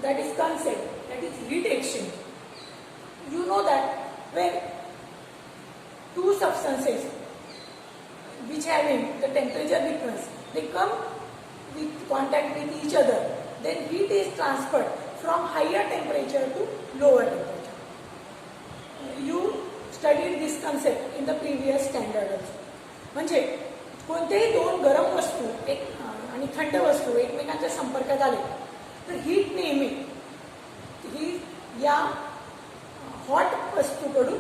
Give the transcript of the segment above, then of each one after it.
that is concept, that is heat exchange. You know that when two substances which having the temperature difference, they come with contact with each other, then heat is transferred from higher temperature to lower temperature. You studied this concept in the previous standard also. म्हणजे कोणतेही दोन गरम वस्तू आणि थंड वस्तू एकमेकांच्या संपर्कात आले तर हीट नेहमी ही या हॉट वस्तूकडून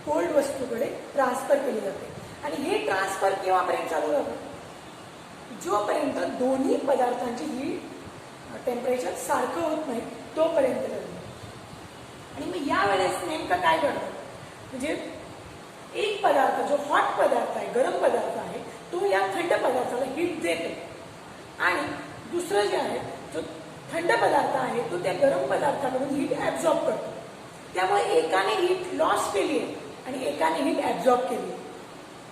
कोल्ड वस्तूकडे ट्रान्सफर केली जाते. आणि हे ट्रान्सफर केव्हापर्यंत चालू राहतं? जोपर्यंत दोन्ही पदार्थांची हीट टेम्परेचर सारखं होत नाही तोपर्यंत चालू. आणि मग यावेळेस नेमकं काय घडतं? म्हणजे एक पदार्थ जो हॉट पदार्थ आहे, गरम पदार्थ आहे, तो या थंड पदार्थाला हीट देतो. आणि दुसरं जे आहे जो थंड पदार्थ आहे तो त्या गरम पदार्थाकडून हीट ॲब्झॉर्ब करतो. त्यामुळे एकाने हीट लॉस केली आहे आणि एकाने हीट ॲब्झॉर्ब केली आहे.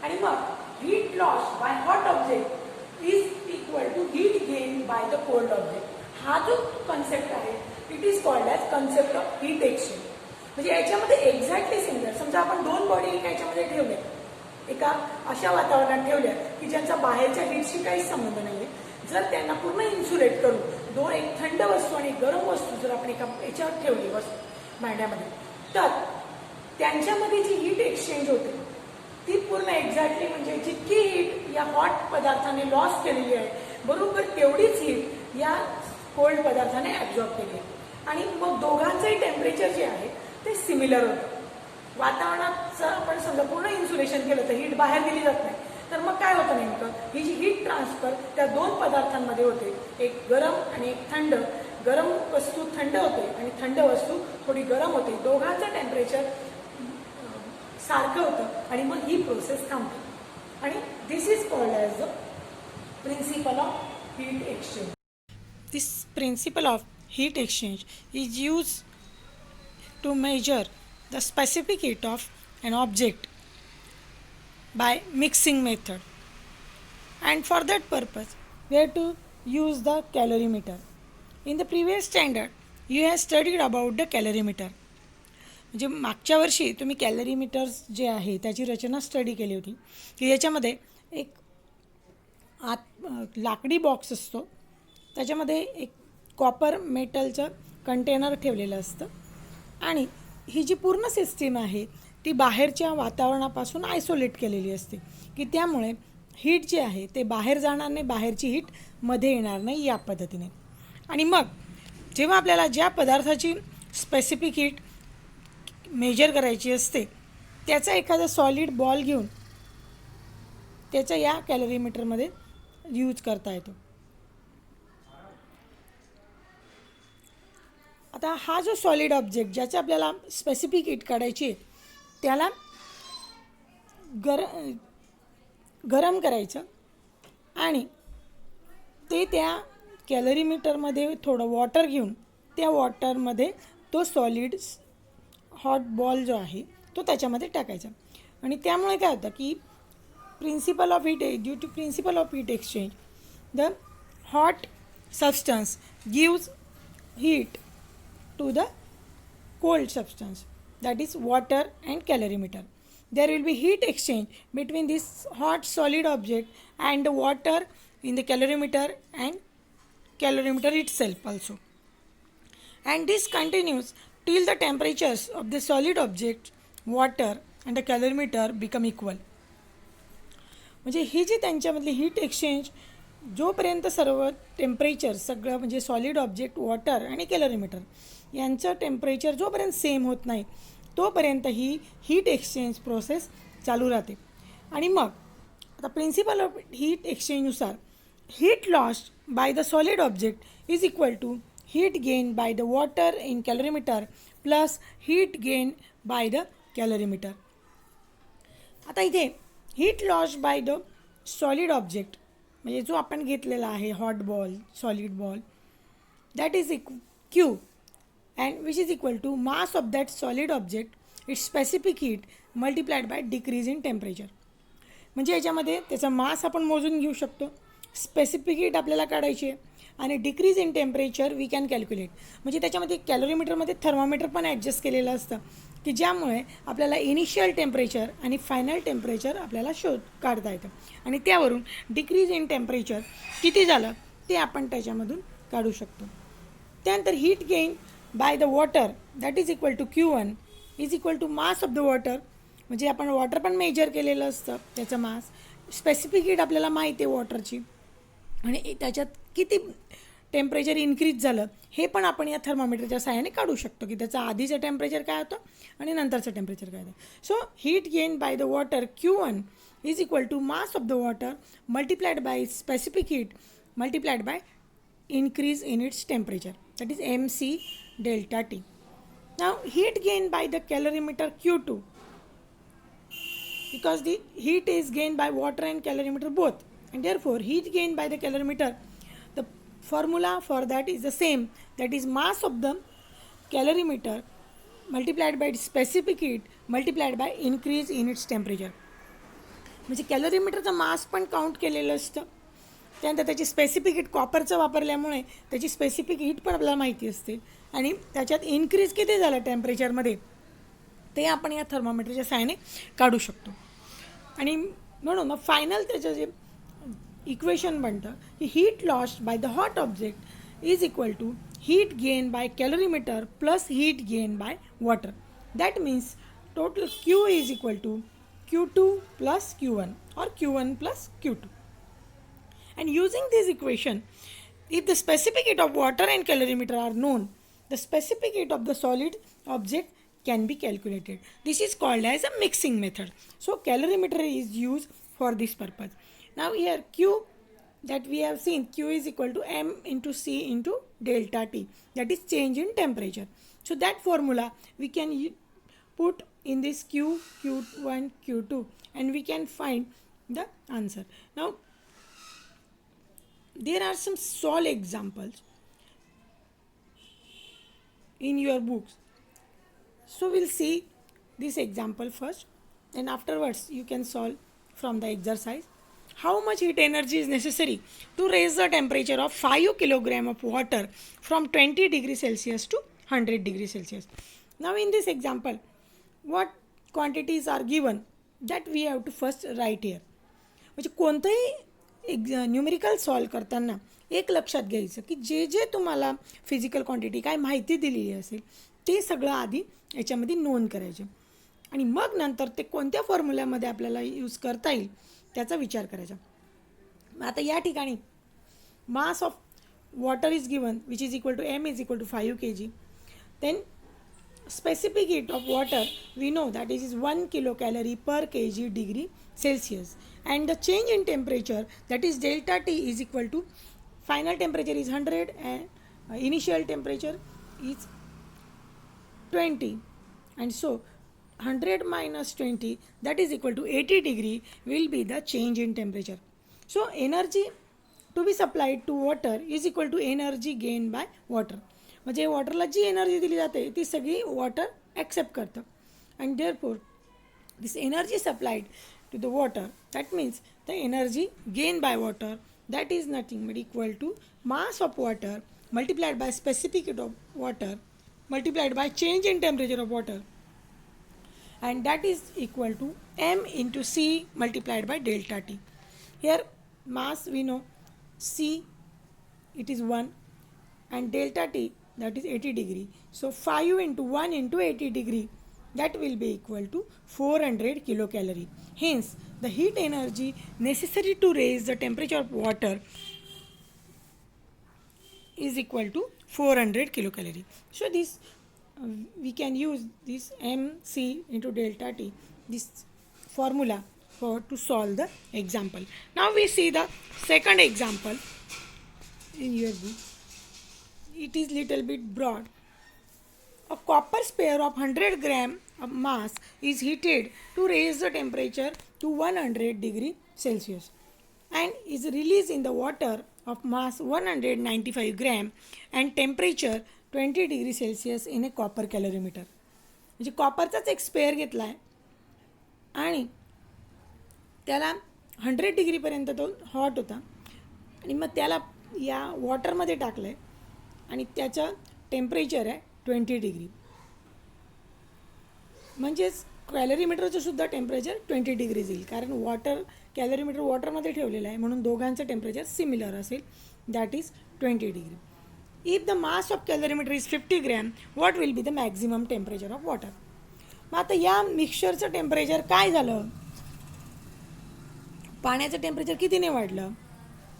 आणि मग heat loss by hot object is equal to heat gain by the cold object. हा जो कन्सेप्ट आहे it is called as concept of heat exchange. म्हणजे याच्यामध्ये एक्झॅक्टली सिमिलर. समजा आपण दोन बॉडी एका याच्यामध्ये ठेवल्या, एका अशा वातावरणात ठेवल्या की ज्यांचा बाहेरच्या हीटशी काहीच संबंध नाही आहे. जर त्यांना पूर्ण इन्सुलेट करून एक थंड वस्तू आणि गरम वस्तू जर आपण एका याच्यावर ठेवली वस्तू भांड्यामध्ये, तर त्यांच्यामध्ये जी हीट एक्सचेंज होते ती पूर्ण एक्झॅक्टली म्हणजे जितकी हीट या हॉट पदार्थाने लॉस केलेली आहे बरोबर तेवढीच हीट या कोल्ड पदार्थाने ॲब्झॉर्ब केली आहे. आणि मग दोघांचंही टेम्परेचर जे आहे ते सिमिलर होतं. वातावरणाचं आपण समजा पूर्ण इन्सुलेशन केलं तर हीट बाहेर दिली जात नाही. तर मग काय होतं नेमकं? ही जी हीट ट्रान्सफर त्या दोन पदार्थांमध्ये होते, एक गरम आणि एक थंड. गरम वस्तू थंड होते आणि थंड वस्तू थोडी गरम होते. दोघांचं टेम्परेचर सारखं होतं आणि मग ही प्रोसेस थांबते. आणि this is called as the principle of heat exchange. This principle of heat exchange is use to measure the specific heat of an object by mixing method, and for that purpose we have to use the calorimeter. In the previous standard you have studied about the calorimeter. म्हणजे मागच्या वर्षी तुम्ही कॅलरीमीटर्स जे आहे त्याची रचना study केली होती की याच्यामध्ये एक लाकडी बॉक्स असतो, त्याच्यामध्ये एक कॉपर मेटलचं कंटेनर ठेवलेलं असतं आणि ही जी पूर्ण सिस्टीम आहे ती बाहेरच्या वातावरणापासून आयसोलेट केलेली असते की त्यामुळे हीट जे आहे ते बाहेर जाणार नाही, बाहेरची हीट मध्ये येणार नाही या पद्धतीने. आणि मग जेव्हा आपल्याला ज्या पदार्थाची स्पेसिफिक हीट मेजर करायची असते त्याचा एखादा सॉलिड बॉल घेऊन त्याचा या कॅलरीमीटरमध्ये यूज करता येतो. आता हा जो सॉलिड ऑब्जेक्ट ज्याचं आपल्याला स्पेसिफिक हीट काढायची आहे त्याला गरम करायचं आणि ते त्या कॅलरीमीटरमध्ये थोडं वॉटर घेऊन त्या वॉटरमध्ये तो सॉलिड हॉट बॉल जो आहे तो त्याच्यामध्ये टाकायचा. आणि त्यामुळे काय होतं की principle of heat due to principle of heat exchange the hot substance gives heat to the cold substance, that is water and calorimeter. There will be heat exchange between this hot solid object and the water in the calorimeter and calorimeter itself also. And this continues till the temperatures of the solid object, water and the calorimeter become equal. म्हणजे ही जी त्यांच्यामधली heat exchange जोपर्यंत सर्व temperature सगळं म्हणजे solid object, water आणि कॅलरीमीटर यांचं temperature जोपर्यंत same होत नाही तोपर्यंत ही हीट एक्सचेंज प्रोसेस चालू राहते. आणि मग आता प्रिन्सिपल ऑफ हीट एक्सचेंजनुसार heat loss by the solid object is equal to heat gain by the water in calorimeter plus heat gain by the calorimeter. आता इथे heat loss by the solid object म्हणजे जो आपण घेतलेला आहे hot ball, solid ball, that is Q and which is equal to mass of that solid object, its specific heat multiplied by decrease in temperature. म्हणजे याच्यामध्ये त्याचा मास आपण मोजून घेऊ शकतो, स्पेसिफिक हीट आपल्याला काढायची आहे आणि decrease in temperature we can calculate. म्हणजे त्याच्यामध्ये कॅलरीमीटरमध्ये थर्मामीटर पण ॲडजस्ट केलेलं असतं की ज्यामुळे आपल्याला इनिशियल टेम्परेचर आणि फायनल टेम्परेचर आपल्याला काढता येतं आणि त्यावरून डिक्रीज इन टेम्परेचर किती झालं ते आपण त्याच्यामधून काढू शकतो. त्यानंतर heat gain by the water that is equal to Q1 is equal to mass of the water. म्हणजे आपण वॉटर पण मेजर केलेलं असतं त्याचं मास, स्पेसिफिक हीट आपल्याला माहिती आहे वॉटरची आणि त्याच्यात किती टेम्परेचर इन्क्रीज झालं हे पण आपण या थर्मामीटरच्या साहाय्याने काढू शकतो की त्याचं आधीचं टेम्परेचर काय होतं आणि नंतरचं टेम्परेचर काय होतं. So heat gain by the water Q1 is equal to mass of the water multiplied by specific heat multiplied by increase in its temperature, that is mc delta T. Now heat gained by the calorimeter Q2, because the heat is gained by water and calorimeter both, and therefore heat gained by the calorimeter, the formula for that is the same, that is mass of the calorimeter multiplied by specific heat multiplied by increase in its temperature. म्हणजे कॅलरीमीटरचं मास पण count केलेलं असतं. त्यानंतर त्याची specific heat कॉपरचं वापरल्यामुळे त्याची specific heat पण आपल्याला माहिती असते आणि त्याच्यात इन्क्रीज किती झालं टेम्परेचरमध्ये ते आपण या थर्मामीटरच्या साहाय्याने काढू शकतो. आणि म्हणून मग फायनल त्याचं जे इक्वेशन बनतं की heat lost by the hot object is equal to heat gain by calorimeter plus heat gain by water. That means total Q is equal to Q2 plus Q1 or Q1 plus Q2. And using this equation, if the specific heat of water and calorimeter are known, the specific heat of the solid object can be calculated. This is called as a mixing method. So calorimeter is used for this purpose. Now here Q that we have seen, Q is equal to M into C into delta T, that is change in temperature. So that formula we can put in this Q1, Q2 and we can find the answer. Now there are some solve examples in your books. So we'll see this example first and afterwards you can solve from the exercise. How much heat energy is necessary to raise the temperature of 5 kg of water from 20 degrees Celsius to 100 degrees Celsius? Now in this example, what quantities are given that we have to first write here. म्हणजे कोणतंही numerical solve करताना एक लक्षात घ्यायचं की जे जे तुम्हाला फिजिकल क्वांटिटी काय माहिती दिलेली असेल ते सगळं आधी याच्यामध्ये नोंद करायचे आणि मग नंतर ते कोणत्या फॉर्म्युल्यामध्ये आपल्याला यूज करता येईल त्याचा विचार करायचा. आता या ठिकाणी mass of water is given which is equal to M is equal to 5 kg. Then specific heat of water we know that is 1 kilocalorie per kg degree Celsius, and the change in temperature that is delta T is equal to final temperature is 100 and initial temperature is 20, and so 100 minus 20 that is equal to 80 degree will be the change in temperature. So energy to be supplied to water is equal to energy gained by water. म्हणजे वॉटरला जी energy दिली जाते ती सगळी water accept करतं and therefore this energy supplied to the water that means the energy gain by water that is nothing but equal to mass of water multiplied by specific heat of water multiplied by change in temperature of water and that is equal to M into C multiplied by delta T. Here mass we know C it is 1 and delta T that is 80 degree. So 5 into 1 into 80 degree that will be equal to 400 kilocalorie. Hence the heat energy necessary to raise the temperature of water is equal to 400 kilocalorie. So this we can use this MC into delta T, this formula for to solve the example. Now we see the second example in your book. It is little bit broad. A copper sphere of 100 gram of mass is heated to raise the temperature to 100 degree Celsius and is released in the water of mass 195 gram and temperature 20 degree Celsius in a copper calorimeter. म्हणजे कॉपरचाच एक spare घेतला आहे आणि त्याला 100 डिग्रीपर्यंत तो hot होता आणि मग त्याला या वॉटरमध्ये टाकलं आहे आणि त्याचं टेम्परेचर आहे 20 डिग्री. म्हणजेच कॅलरीमीटरचं सुद्धा टेम्परेचर 20 डिग्रीज येईल, कारण कॅलरीमीटर वॉटरमध्ये ठेवलेलं आहे म्हणून दोघांचं टेम्परेचर सिमिलर असेल, that is 20 degree. If the mass of कॅलरीमीटर is 50 gram, what will be the maximum temperature of water. मग आता या मिक्सचरचं टेम्परेचर काय झालं, पाण्याचं टेम्परेचर कितीने वाढलं,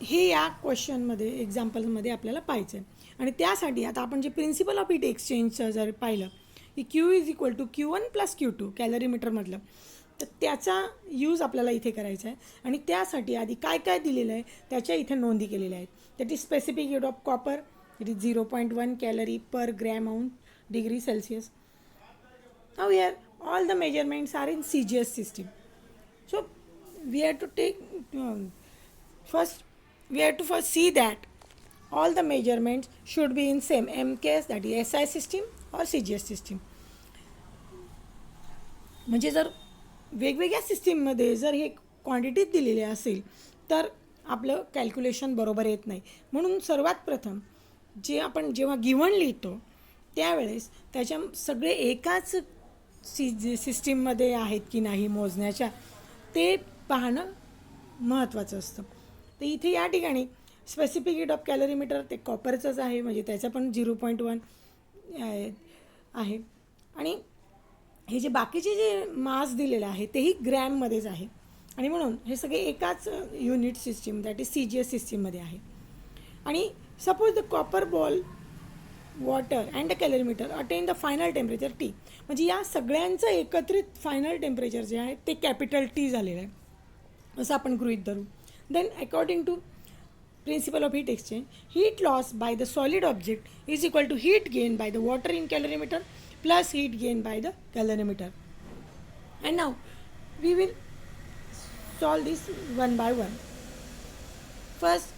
हे या क्वेश्चनमध्ये एक्झाम्पलमध्ये आपल्याला पाहायचं आहे. आणि त्यासाठी आता आपण जे प्रिन्सिपल ऑफ हीट एक्सचेंजचं जर पाहिलं की Q is equal to Q1 plus Q2 कॅलरीमीटरमधलं, तर त्याचा यूज आपल्याला इथे करायचा आहे. आणि त्यासाठी आधी काय काय दिलेलं आहे त्याच्या इथे नोंदी केलेल्या आहेत. That is specific heat of copper, it is 0.1 calorie per gram on degree Celsius. Now here all the measurements are in CGS system. So we have to take first see that all the measurements should be in same MKS, that is SI system or CGS system. म्हणजे जर वेगवेगळ्या सिस्टीममध्ये जर हे क्वांटिटीत दिलेले असेल तर आपलं कॅल्क्युलेशन बरोबर येत नाही. म्हणून सर्वात प्रथम जे आपण जेव्हा गिव्हन लिहितो त्यावेळेस त्याच्या सगळे एकाच सिस्टीममध्ये आहेत की नाही मोजण्याच्या ते पाहणं महत्त्वाचं असतं. तर इथे या ठिकाणी स्पेसिफिक हीट ऑफ कॅलरीमीटर ते कॉपरचंच आहे, म्हणजे त्याचं पण 0.1 आहे. आणि हे जे बाकीचे जे मास दिलेलं आहे तेही ग्रॅममध्येच आहे. आणि म्हणून हे सगळे एकाच unit system, that is CGS सिस्टीममध्ये आहे. आणि suppose the copper ball water and the कॅलरीमीटर attain the final temperature T, म्हणजे या सगळ्यांचं एकत्रित फायनल टेम्परेचर जे आहे ते कॅपिटल T झालेलं आहे असं आपण गृहीत धरू. Then according to principle of heat exchange, heat loss by the solid object is equal to heat gain by the water in calorimeter plus heat gain by the calorimeter. And now we will solve this one by one. First,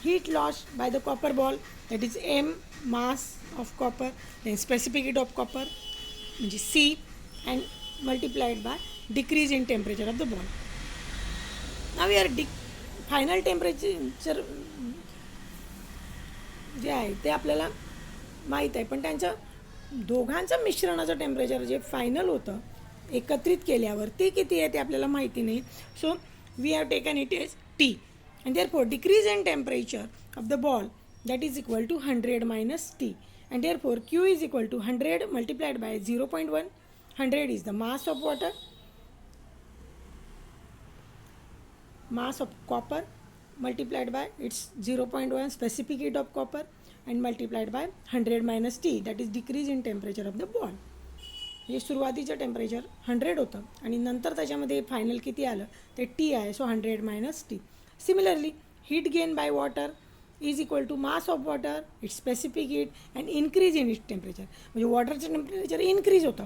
heat loss by the copper ball, that is M mass of copper, then specific heat of copper which is C, and multiplied by decrease in temperature of the ball. Now we are final temperature जे आहे ते आपल्याला माहीत आहे, पण त्यांच्या दोघांचं मिश्रणाचं temperature जे फायनल होतं एकत्रित केल्यावर ते किती आहे ते आपल्याला माहिती नाही. So we have taken it as T, and therefore decrease in temperature of the ball that is equal to 100 minus T, and therefore Q is equal to 100 multiplied by 0.1. 100 is the mass of water, mass of copper multiplied by its 0.1 specific heat of copper and multiplied by 100 minus T, that is decrease in temperature of the ball. हे सुरुवातीचं temperature 100 होतं आणि नंतर त्याच्यामध्ये final किती आलं ते T आहे, so 100 minus T. Similarly heat gain by water is equal to mass of water, its specific heat and increase in its temperature, म्हणजे वॉटरचं टेम्परेचर इन्क्रीज होतं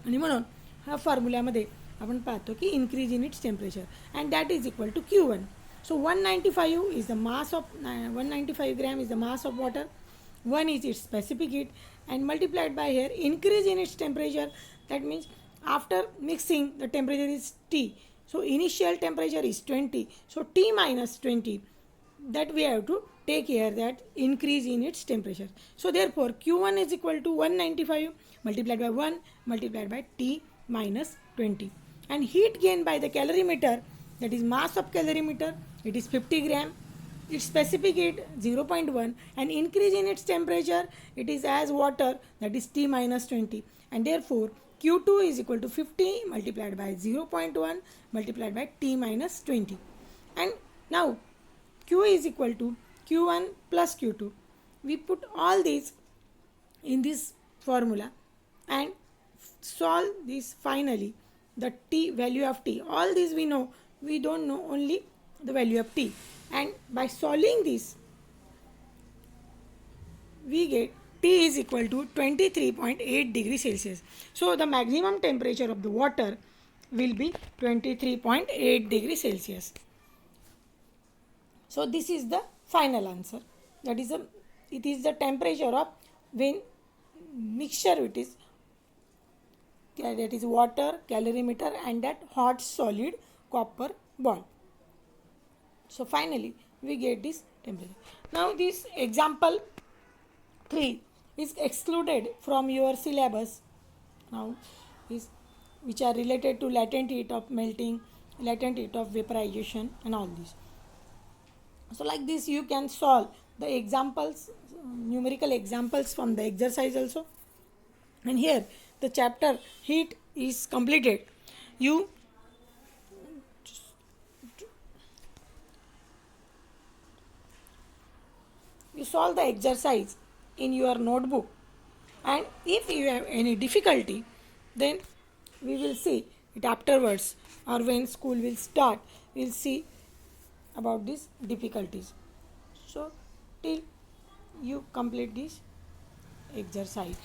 आणि म्हणून ह्या फॉर्म्युल्यामध्ये आपण पाहतो की increase in its temperature and that is equal to Q1. So 195 is the mass of 195 gram is the mass of water, 1 is its specific heat, and multiplied by here increase in its temperature, that means after mixing the temperature is T, so initial temperature is 20, so T minus 20, that we have to take here that increase in its temperature. So therefore Q1 is equal to 195 multiplied by 1 multiplied by T minus 20, and heat gain by the calorimeter, that is mass of calorimeter, it is 50 gram, its specific heat 0.1, and increase in its temperature it is as water, that is T minus 20, and therefore Q2 is equal to 50 multiplied by 0.1 multiplied by T minus 20. And now Q is equal to Q1 plus Q2. We put all these in this formula and solve this finally. The T value of T, all these we know, we don't know only the value of T, and by solving this we get T is equal to 23.8 degrees Celsius. So the maximum temperature of the water will be 23.8 degrees Celsius. So this is the final answer, that is it is the temperature of when mixture it is, that is water, calorimeter and that hot solid copper ball. So finally we get this temperature. Now this example 3 is excluded from your syllabus now, is which are related to latent heat of melting, latent heat of vaporization, and all this. So like this you can solve the examples, numerical examples from the exercise also. And here the chapter heat is completed. You solve the exercise in your notebook, and if you have any difficulty, then we will see it afterwards, or when school will start we'll see about these difficulties. So till you complete this exercise.